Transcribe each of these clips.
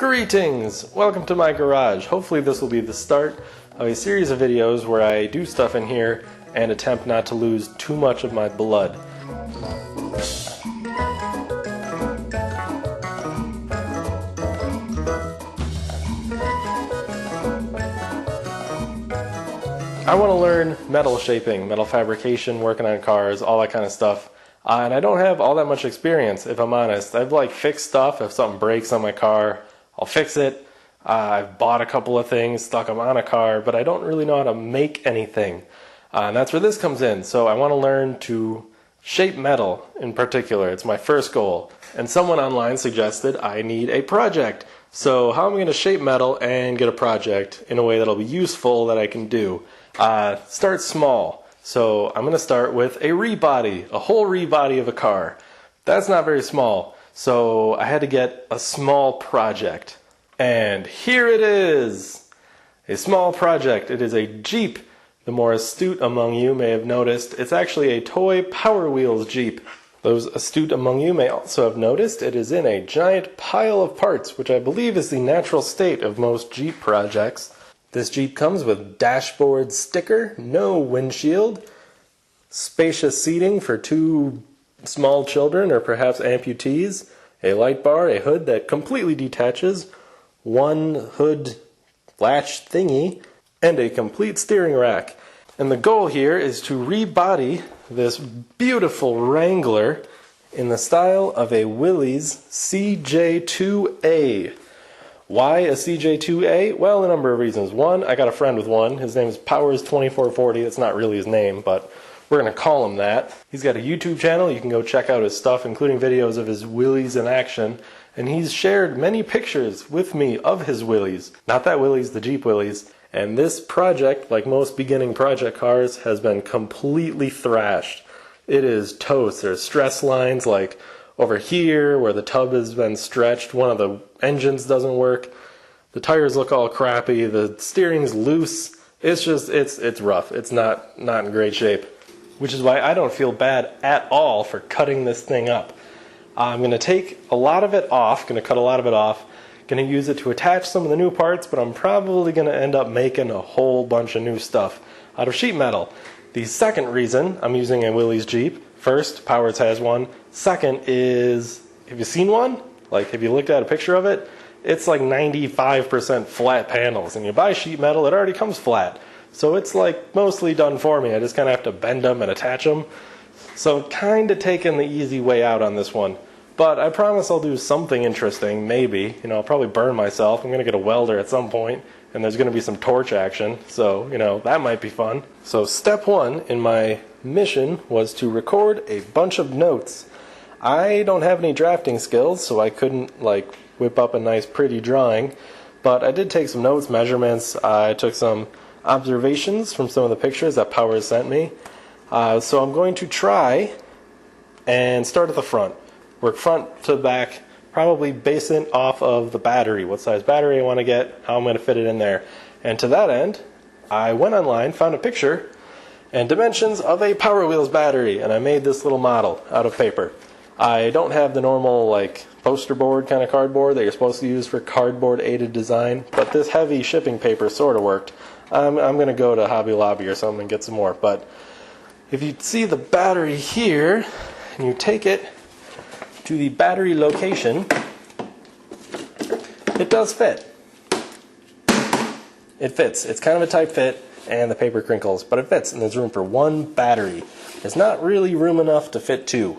Greetings! Welcome to my garage. Hopefully this will be the start of a series of videos where I do stuff in here and attempt not to lose too much of my blood. I want to learn metal shaping, metal fabrication, working on cars, all that kind of stuff. And I don't have all that much experience, if I'm honest. I've fixed stuff. If something breaks on my car, I'll fix it. I've bought a couple of things, stuck them on a car, but I don't really know how to make anything. And that's where this comes in. So I want to learn to shape metal in particular. It's my first goal. And someone online suggested I need a project. So how am I going to shape metal and get a project in a way that'll be useful that I can do? Start small. So I'm going to start with a rebody, a whole rebody of a car. That's not very small. So I had to get a small project. And here it is! A small project. It is a Jeep. The more astute among you may have noticed it's actually a toy Power Wheels Jeep. Those astute among you may also have noticed it is in a giant pile of parts, which I believe is the natural state of most Jeep projects. This Jeep comes with dashboard sticker, no windshield, spacious seating for two small children or perhaps amputees, a light bar, a hood that completely detaches, one hood latch thingy, and a complete steering rack. And the goal here is to rebody this beautiful Wrangler in the style of a Willys CJ2A. Why a CJ2A? Well, a number of reasons. One, I got a friend with one. His name is Powers2440. It's not really his name, but we're going to call him that. He's got a YouTube channel. You can go check out his stuff, including videos of his Willys in action. And he's shared many pictures with me of his Willys. Not that Willys, the Jeep Willys. And this project, like most beginning project cars, has been completely thrashed. It is toast. There's stress lines like over here where the tub has been stretched. One of the engines doesn't work. The tires look all crappy. The steering's loose. It's just, it's rough. It's not in great shape. Which is why I don't feel bad at all for cutting this thing up. I'm going to take a lot of it off. Going to cut a lot of it off. Going to use it to attach some of the new parts, but I'm probably going to end up making a whole bunch of new stuff out of sheet metal. The second reason I'm using a Willys Jeep, first, Powers has one. Second is, have you seen one? Have you looked at a picture of it? It's like 95% flat panels, and you buy sheet metal, it already comes flat. So it's mostly done for me. I just kind of have to bend them and attach them. So kind of taking the easy way out on this one. But I promise I'll do something interesting, maybe. I'll probably burn myself. I'm going to get a welder at some point, and there's going to be some torch action. So, that might be fun. So step one in my mission was to record a bunch of notes. I don't have any drafting skills, so I couldn't whip up a nice pretty drawing. But I did take some notes, measurements. I took some observations from some of the pictures that Powers sent me. So I'm going to try and start at the front. Work front to back, probably base it off of the battery, what size battery I want to get, how I'm going to fit it in there. And to that end, I went online, found a picture and dimensions of a Power Wheels battery, and I made this little model out of paper. I don't have the normal poster board kind of cardboard that you're supposed to use for cardboard aided design, but this heavy shipping paper sort of worked. I'm going to go to Hobby Lobby or something and get some more. But if you see the battery here, and you take it to the battery location, it does fit. It fits. It's kind of a tight fit, and the paper crinkles, but it fits, and there's room for one battery. There's not really room enough to fit two,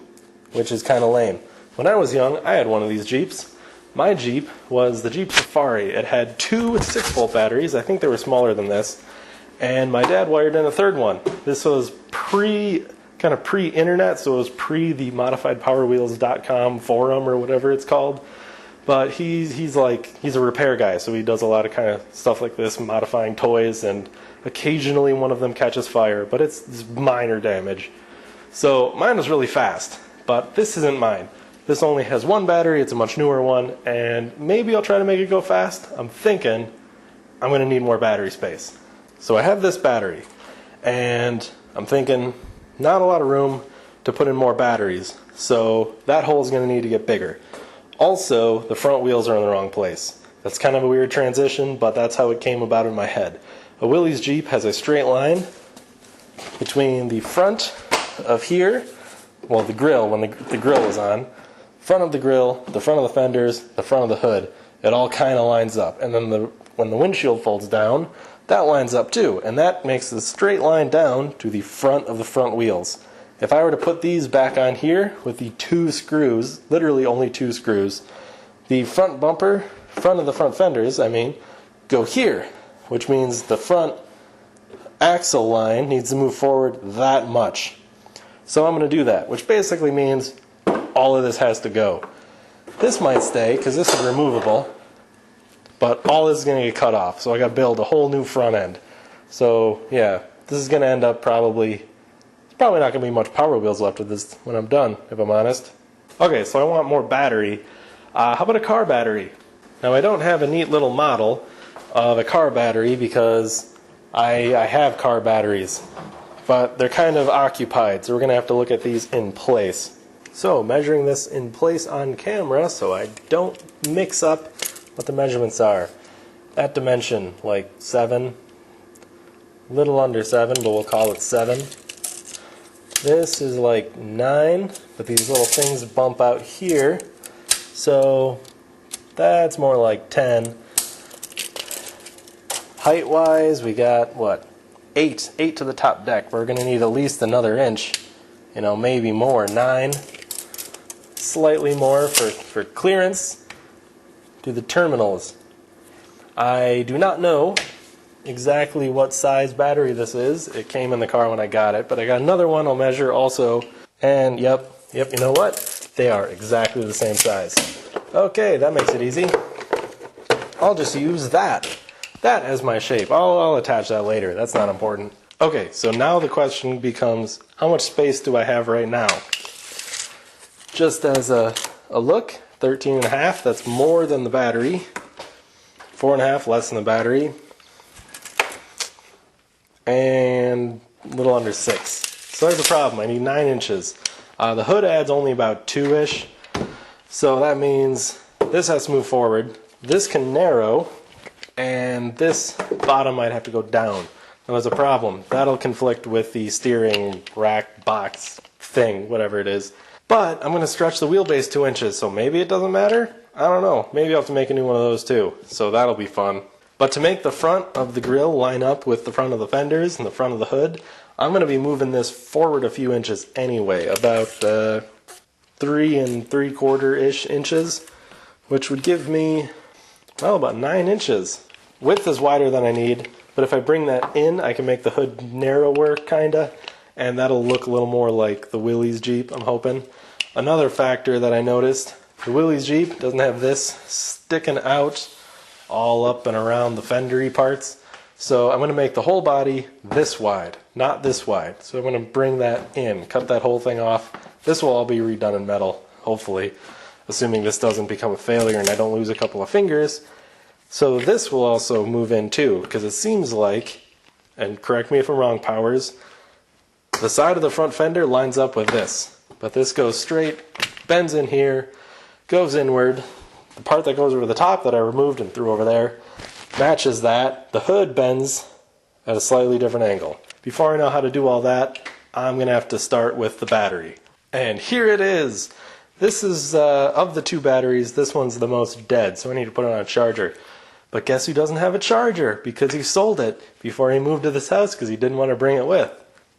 which is kind of lame. When I was young, I had one of these Jeeps. My Jeep was the Jeep Safari. It had two 6-volt batteries. I think they were smaller than this. And my dad wired in a third one. This was pre-internet, so it was pre the modifiedpowerwheels.com forum or whatever it's called. But he's a repair guy, so he does a lot of kind of stuff like this, modifying toys, and occasionally one of them catches fire, but it's minor damage. So mine was really fast, but this isn't mine. This only has one battery. It's a much newer one, and maybe I'll try to make it go fast. I'm thinking I'm going to need more battery space. So I have this battery, and I'm thinking not a lot of room to put in more batteries, so that hole is going to need to get bigger. Also, the front wheels are in the wrong place. That's kind of a weird transition, but that's how it came about in my head. A Willys Jeep has a straight line between the front of here, well, the grill, when the grill is on, front of the grill, the front of the fenders, the front of the hood. It all kind of lines up. And then when the windshield folds down, that lines up too. And that makes the straight line down to the front of the front wheels. If I were to put these back on here with the 2 screws, literally only 2 screws, the front bumper, front of the front fenders, go here, which means the front axle line needs to move forward that much. So I'm going to do that, which basically means all of this has to go. This might stay because this is removable, but all this is going to get cut off, so I got to build a whole new front end. So yeah, this is going to end up there's probably not going to be much Power Wheels left of this when I'm done, if I'm honest. Okay, so I want more battery. How about a car battery? Now I don't have a neat little model of a car battery because I have car batteries, but they're kind of occupied, so we're going to have to look at these in place. So measuring this in place on camera so I don't mix up what the measurements are. That dimension, like 7, little under 7, but we'll call it 7. This is like 9, but these little things bump out here, so that's more like 10. Height-wise, we got, what, 8 to the top deck. We're going to need at least another inch, maybe more, 9. Slightly more for clearance to the terminals. I do not know exactly what size battery this is. It came in the car when I got it, but I got another one I'll measure also, and yep, you know what? They are exactly the same size. Okay, that makes it easy. I'll just use that as my shape. I'll attach that later. That's not important. Okay, so now the question becomes, how much space do I have right now? Just as a look, 13.5, that's more than the battery. 4.5 less than the battery. And a little under 6. So there's a problem. I need 9 inches. The hood adds only about 2-ish. So that means this has to move forward. This can narrow, and this bottom might have to go down. Now there's a problem. That'll conflict with the steering rack box thing, whatever it is. But I'm going to stretch the wheelbase 2 inches, so maybe it doesn't matter? I don't know. Maybe I'll have to make a new one of those too. So that'll be fun. But to make the front of the grill line up with the front of the fenders and the front of the hood, I'm going to be moving this forward a few inches anyway, about 3 3/4-ish inches, which would give me, well, about 9 inches. Width is wider than I need, but if I bring that in, I can make the hood narrower, kinda, and that'll look a little more like the Willys Jeep, I'm hoping. Another factor that I noticed, the Willys Jeep doesn't have this sticking out all up and around the fendery parts. So I'm going to make the whole body this wide, not this wide. So I'm going to bring that in, cut that whole thing off. This will all be redone in metal, hopefully, assuming this doesn't become a failure and I don't lose a couple of fingers. So this will also move in too, because it seems like, and correct me if I'm wrong, Powers, the side of the front fender lines up with this. But this goes straight, bends in here, goes inward. The part that goes over the top that I removed and threw over there matches that. The hood bends at a slightly different angle. Before I know how to do all that, I'm going to have to start with the battery. And here it is. This is, of the 2 batteries, this one's the most dead, so I need to put it on a charger. But guess who doesn't have a charger? Because he sold it before he moved to this house because he didn't want to bring it with.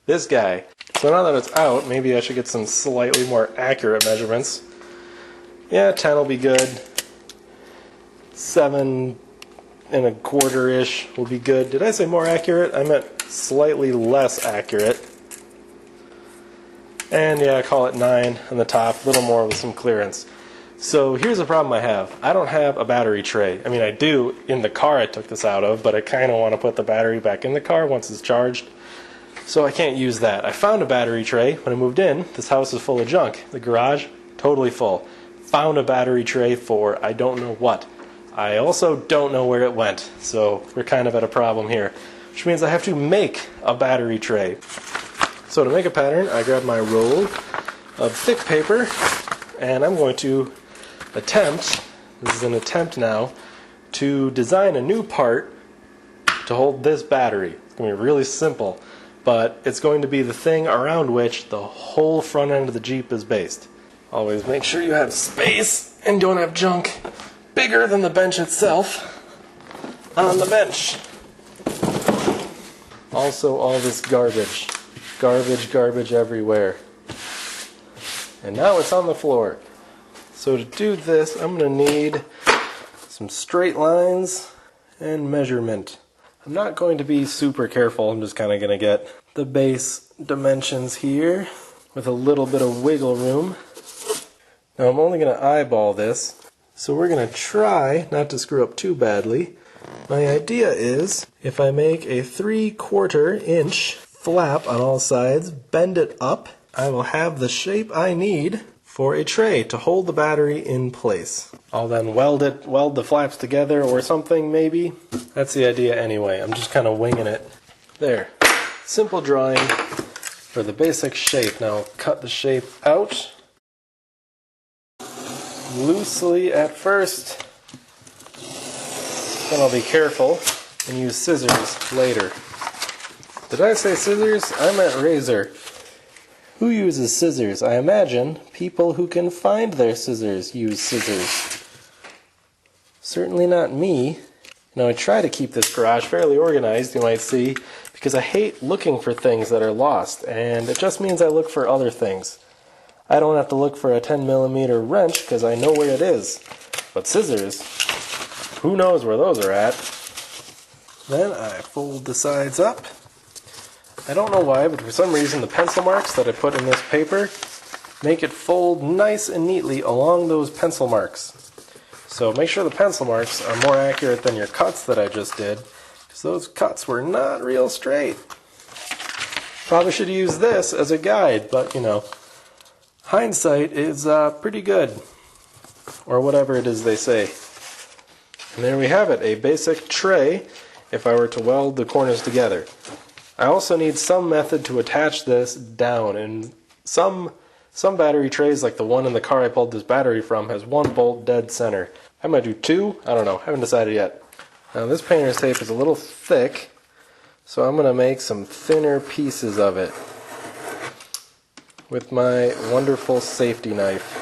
This guy. So now that it's out, maybe I should get some slightly more accurate measurements. Yeah, 10 will be good. 7 1/4-ish will be good. Did I say more accurate? I meant slightly less accurate. And yeah, I call it 9 on the top, a little more with some clearance. So here's the problem I have. I don't have a battery tray. I mean, I do in the car I took this out of, but I kind of want to put the battery back in the car once it's charged. So I can't use that. I found a battery tray when I moved in. This house is full of junk. The garage, totally full. Found a battery tray for I don't know what. I also don't know where it went. So we're kind of at a problem here, which means I have to make a battery tray. So to make a pattern, I grab my roll of thick paper, and I'm going to attempt, this is an attempt now, to design a new part to hold this battery. It's going to be really simple, but it's going to be the thing around which the whole front end of the Jeep is based. Always make sure you have space and don't have junk bigger than the bench itself on the bench. Also, all this garbage. Garbage everywhere. And now it's on the floor. So to do this, I'm going to need some straight lines and measurement. I'm not going to be super careful. I'm just kind of going to get the base dimensions here with a little bit of wiggle room. Now I'm only going to eyeball this. So we're going to try not to screw up too badly. My idea is if I make a 3/4 inch flap on all sides, bend it up, I will have the shape I need for a tray to hold the battery in place. I'll then weld the flaps together or something maybe. That's the idea anyway. I'm just kind of winging it. There. Simple drawing for the basic shape. Now I'll cut the shape out loosely at first. Then I'll be careful and use scissors later. Did I say scissors? I meant razor. Who uses scissors? I imagine people who can find their scissors use scissors. Certainly not me. Now I try to keep this garage fairly organized, you might see, because I hate looking for things that are lost, and it just means I look for other things. I don't have to look for a 10mm wrench because I know where it is. But scissors, who knows where those are at? Then I fold the sides up. I don't know why, but for some reason the pencil marks that I put in this paper make it fold nice and neatly along those pencil marks. So make sure the pencil marks are more accurate than your cuts that I just did, because those cuts were not real straight. Probably should use this as a guide, but you know, hindsight is pretty good, or whatever it is they say. And there we have it, a basic tray if I were to weld the corners together. I also need some method to attach this down, and some battery trays, like the one in the car I pulled this battery from, has one bolt dead center. I might do two, I don't know, haven't decided yet. Now this painter's tape is a little thick, so I'm going to make some thinner pieces of it with my wonderful safety knife.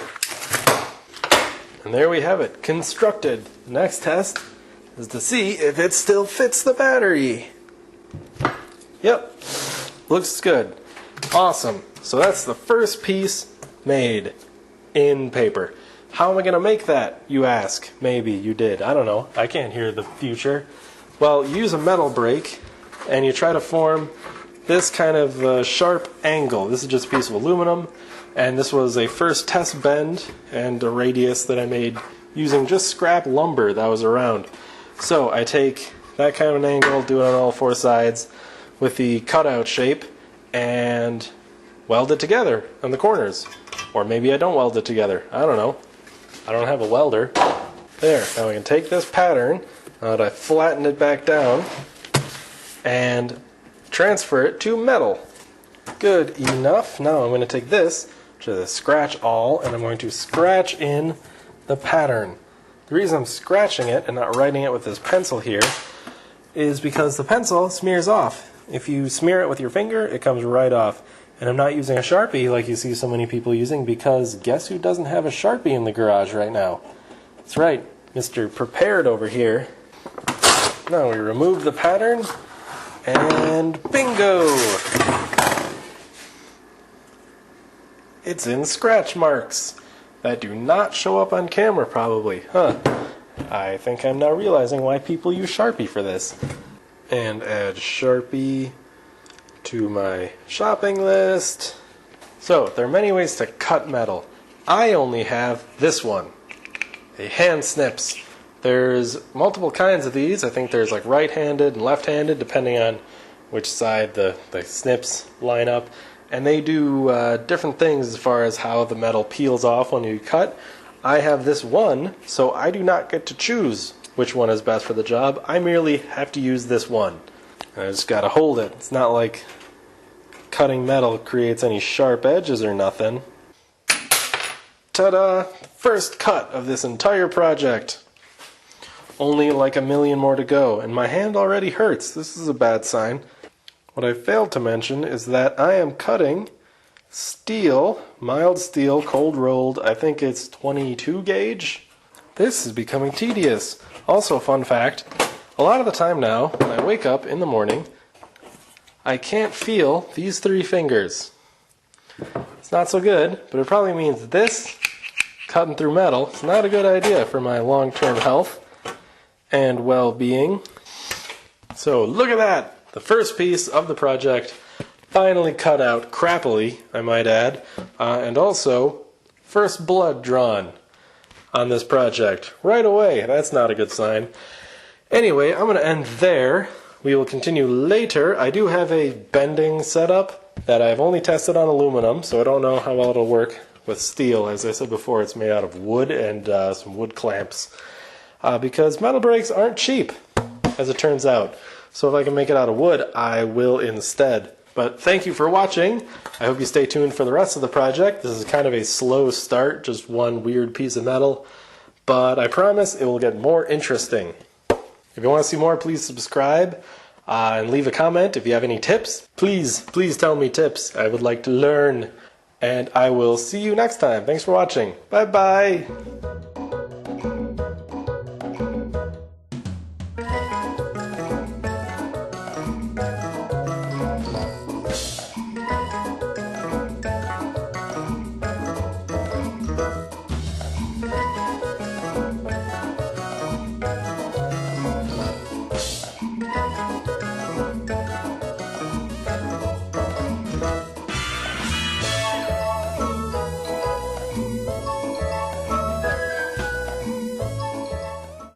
And there we have it, constructed. Next test is to see if it still fits the battery. Yep, looks good. Awesome. So that's the first piece made in paper. How am I going to make that, you ask? Maybe you did. I don't know. I can't hear the future. Well, you use a metal brake and you try to form this kind of sharp angle. This is just a piece of aluminum, and this was a first test bend and a radius that I made using just scrap lumber that was around. So I take that kind of an angle, do it on all four sides with the cutout shape, and weld it together on the corners. Or maybe I don't weld it together. I don't know. I don't have a welder. There. Now I can take this pattern, now that I flattened it back down, and transfer it to metal. Good enough. Now I'm going to take this, which is a scratch all, and I'm going to scratch in the pattern. The reason I'm scratching it and not writing it with this pencil here is because the pencil smears off. If you smear it with your finger, it comes right off. And I'm not using a Sharpie like you see so many people using, because guess who doesn't have a Sharpie in the garage right now? That's right, Mr. Prepared over here. Now we remove the pattern, and bingo! It's in scratch marks that do not show up on camera probably. Huh. I think I'm now realizing why people use Sharpie for this. And add Sharpie to my shopping list. So, there are many ways to cut metal. I only have this one, a hand snips. There's multiple kinds of these. I think there's like right-handed and left-handed, depending on which side the snips line up. And they do different things as far as how the metal peels off when you cut. I have this one, so I do not get to choose which one is best for the job. I merely have to use this one. I just gotta hold it. It's not like cutting metal creates any sharp edges or nothing. Ta-da! First cut of this entire project. Only like 1,000,000 more to go, and my hand already hurts. This is a bad sign. What I failed to mention is that I am cutting steel, mild steel, cold rolled. I think it's 22 gauge. This is becoming tedious. Also, fun fact, a lot of the time now, when I wake up in the morning, I can't feel these 3 fingers. It's not so good, but it probably means this, cutting through metal, is not a good idea for my long-term health and well-being. So look at that! The first piece of the project finally cut out crappily, I might add, and also first blood drawn on this project right away. That's not a good sign. Anyway, I'm going to end there. We will continue later. I do have a bending setup that I've only tested on aluminum, so I don't know how well it'll work with steel. As I said before, it's made out of wood and some wood clamps, because metal brakes aren't cheap, as it turns out. So if I can make it out of wood, I will instead. But thank you for watching. I hope you stay tuned for the rest of the project. This is kind of a slow start, just one weird piece of metal, but I promise it will get more interesting. If you want to see more, please subscribe and leave a comment. If you have any tips, please tell me tips. I would like to learn, and I will see you next time. Thanks for watching. Bye-bye.